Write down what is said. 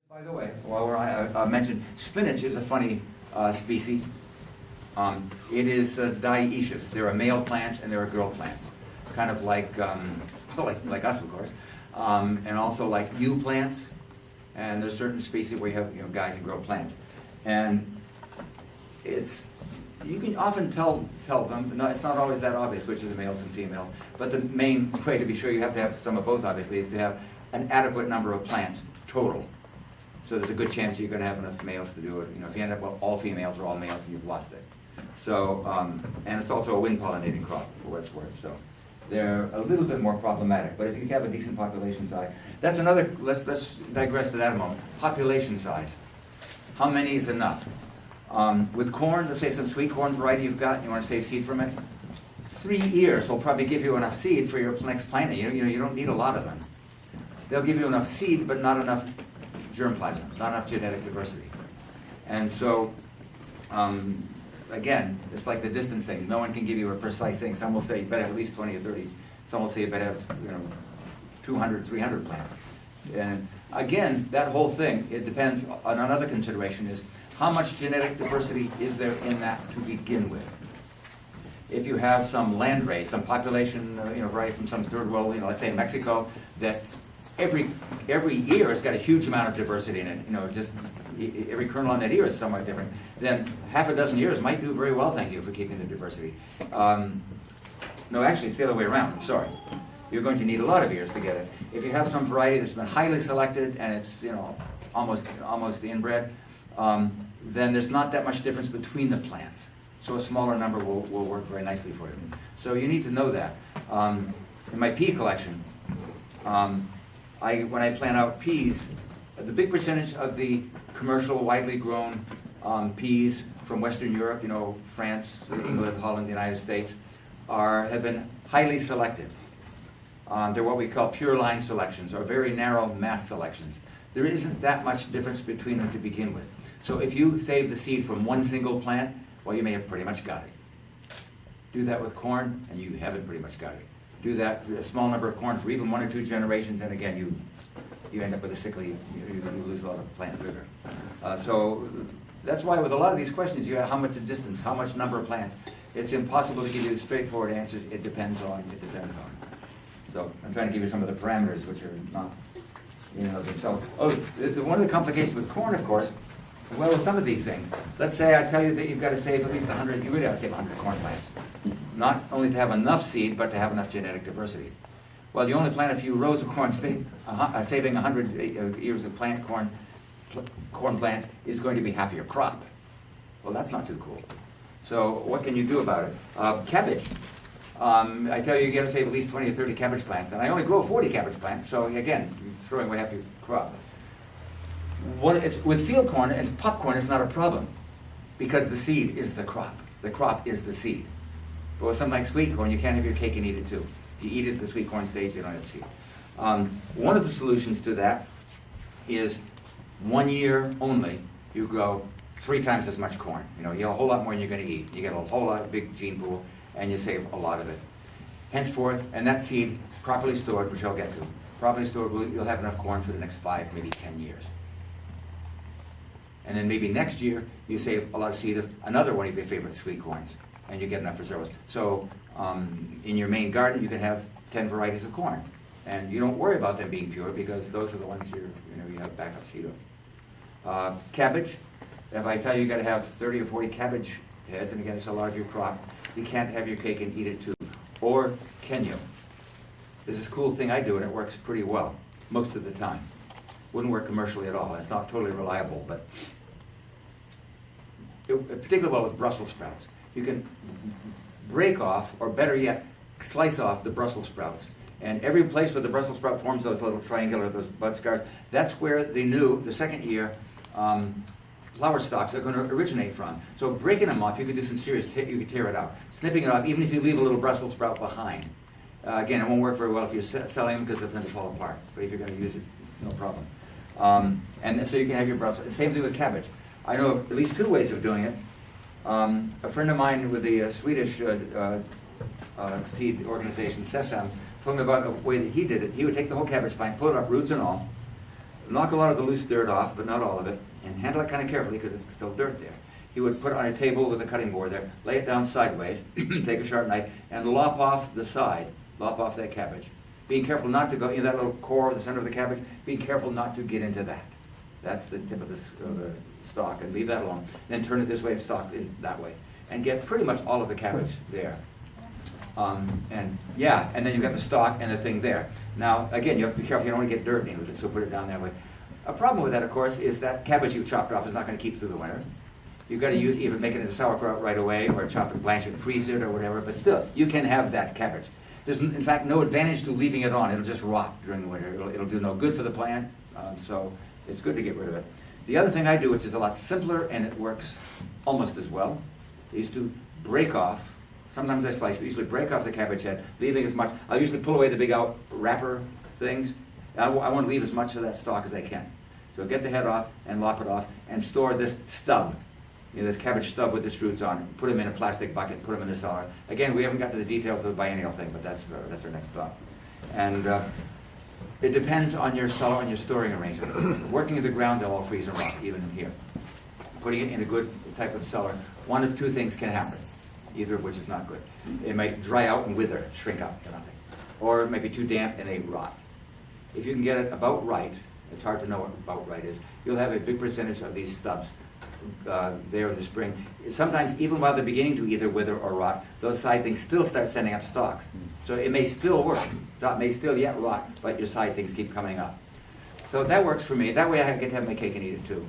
By the way, while I mentioned spinach is a funny species. It is dioecious. There are male plants and there are girl plants, kind of like like us, of course, and also like yew plants. And there's certain species where you have guys and girl plants, and you can often tell them. No, it's not always that obvious which are the males and females. But the main way to be sure you have to have some of both, obviously, is to have an adequate number of plants total. So there's a good chance you're going to have enough males to do it. If you end up with all females or all males, then you've lost it. So, and it's also a wind pollinating crop, for what it's worth. So they're a little bit more problematic. But if you have a decent population size, that's another. Let's digress to that a moment. Population size. How many is enough? With corn, let's say some sweet corn variety you've got, you want to save seed from it. 3 ears will probably give you enough seed for your next planting. You don't need a lot of them. They'll give you enough seed, but not enough germplasm, not enough genetic diversity. And so, again, it's like the distance thing. No one can give you a precise thing. Some will say you better have at least 20 or 30. Some will say you better have 200, 300 plants. And again, that whole thing, it depends on another consideration is how much genetic diversity is there in that to begin with. If you have some land race, some population, right from some third world, let's say in Mexico, that every ear has got a huge amount of diversity in it. Just every kernel on that ear is somewhat different. Then half a dozen ears might do very well, thank you, for keeping the diversity. No, actually, it's the other way around. I'm sorry. You're going to need a lot of ears to get it. If you have some variety that's been highly selected and it's almost inbred, then there's not that much difference between the plants. So a smaller number will work very nicely for you. So you need to know that. In my pea collection, when I plant out peas, the big percentage of the commercial, widely grown peas from Western Europe, France, England, Holland, the United States, have been highly selected. They're what we call pure line selections, or very narrow mass selections. There isn't that much difference between them to begin with. So if you save the seed from one single plant, well, you may have pretty much got it. Do that with corn, and you haven't pretty much got it. Do that a small number of corn for even 1 or 2 generations, and again, you end up with a sickly, you lose a lot of plant vigor. So that's why with a lot of these questions, you have how much distance, how much number of plants. It's impossible to give you straightforward answers. It depends on. So I'm trying to give you some of the parameters, which are not, themselves. One of the complications with corn, of course, well, with some of these things, let's say I tell you that you've got to save at least 100, you really have to save 100 corn plants. Not only to have enough seed, but to have enough genetic diversity. Well, you only plant a few rows of corn, saving 100 ears of corn plants is going to be half your crop. Well, that's not too cool. So what can you do about it? Cabbage. I tell you, you got to save at least 20 or 30 cabbage plants, and I only grow 40 cabbage plants, so again, you're throwing away half your crop. With field corn and popcorn, it's not a problem, because the seed is the crop. The crop is the seed. But with something like sweet corn, you can't have your cake and eat it too. If you eat it at the sweet corn stage, you don't have seed. One of the solutions to that is 1 year only, you grow 3 times as much corn. You get a whole lot more than you're going to eat. You get a whole lot of big gene pool, and you save a lot of it. Henceforth, and that seed properly stored, which I'll get to, properly stored, you'll have enough corn for the next 5, maybe 10 years. And then maybe next year, you save a lot of seed of another one of your favorite sweet corns, and you get enough reserves. So in your main garden, you can have 10 varieties of corn. And you don't worry about them being pure, because those are the ones you have backup seed of. Cabbage, if I tell you got to have 30 or 40 cabbage heads, and again, it's a lot of your crop, you can't have your cake and eat it too. Or can you? There's this cool thing I do, and it works pretty well, most of the time. Wouldn't work commercially at all. It's not totally reliable, but particularly well with Brussels sprouts. You can break off, or better yet, slice off the Brussels sprouts. And every place where the Brussels sprout forms those little triangular, those bud scars, that's where the second year, flower stalks are going to originate from. So breaking them off, you could do some serious, you could tear it out. Snipping it off, even if you leave a little Brussels sprout behind. Again, it won't work very well if you're selling them, because they're going to fall apart. But if you're going to use it, no problem. And so you can have your Brussels. Same thing with cabbage. I know of at least 2 ways of doing it. A friend of mine with the Swedish seed organization, Sesam, told me about a way that he did it. He would take the whole cabbage plant, pull it up, roots and all, knock a lot of the loose dirt off, but not all of it, and handle it kind of carefully because it's still dirt there. He would put it on a table with a cutting board there, lay it down sideways, take a sharp knife, and lop off the side, lop off that cabbage. Being careful not to go in that little core, the center of the cabbage, being careful not to get into that. That's the tip of the stalk, and leave that alone. Then turn it this way and stalk it that way. And get pretty much all of the cabbage there. And then you've got the stalk and the thing there. Now, again, you have to be careful, you don't want to get dirt in with it, so put it down that way. A problem with that, of course, is that cabbage you've chopped off is not going to keep through the winter. You've got to either make it into sauerkraut right away, or chop it, blanch it, freeze it, or whatever, but still, you can have that cabbage. There's, in fact, no advantage to leaving it on. It'll just rot during the winter. It'll do no good for the plant, so it's good to get rid of it. The other thing I do, which is a lot simpler and it works almost as well, is to break off. Sometimes I slice, but usually break off the cabbage head, leaving as much. I'll usually pull away the big out wrapper things. I want to leave as much of that stalk as I can. So get the head off and lop it off and store this stub, this cabbage stub with its roots on it. Put them in a plastic bucket, put them in the cellar. Again, we haven't got to the details of the biennial thing, but that's our next stop. And it depends on your cellar and your storing arrangement. Working in the ground, they'll all freeze and rot, even in here. Putting it in a good type of cellar, one of two things can happen, either of which is not good. It might dry out and wither, shrink up to nothing. Or it might be too damp and they rot. If you can get it about right, it's hard to know what about right is, you'll have a big percentage of these stubs there in the spring. Sometimes, even while they're beginning to either wither or rot, those side things still start sending up stalks. So it may still work. It may still yet rot, but your side things keep coming up. So that works for me. That way I get to have my cake and eat it too.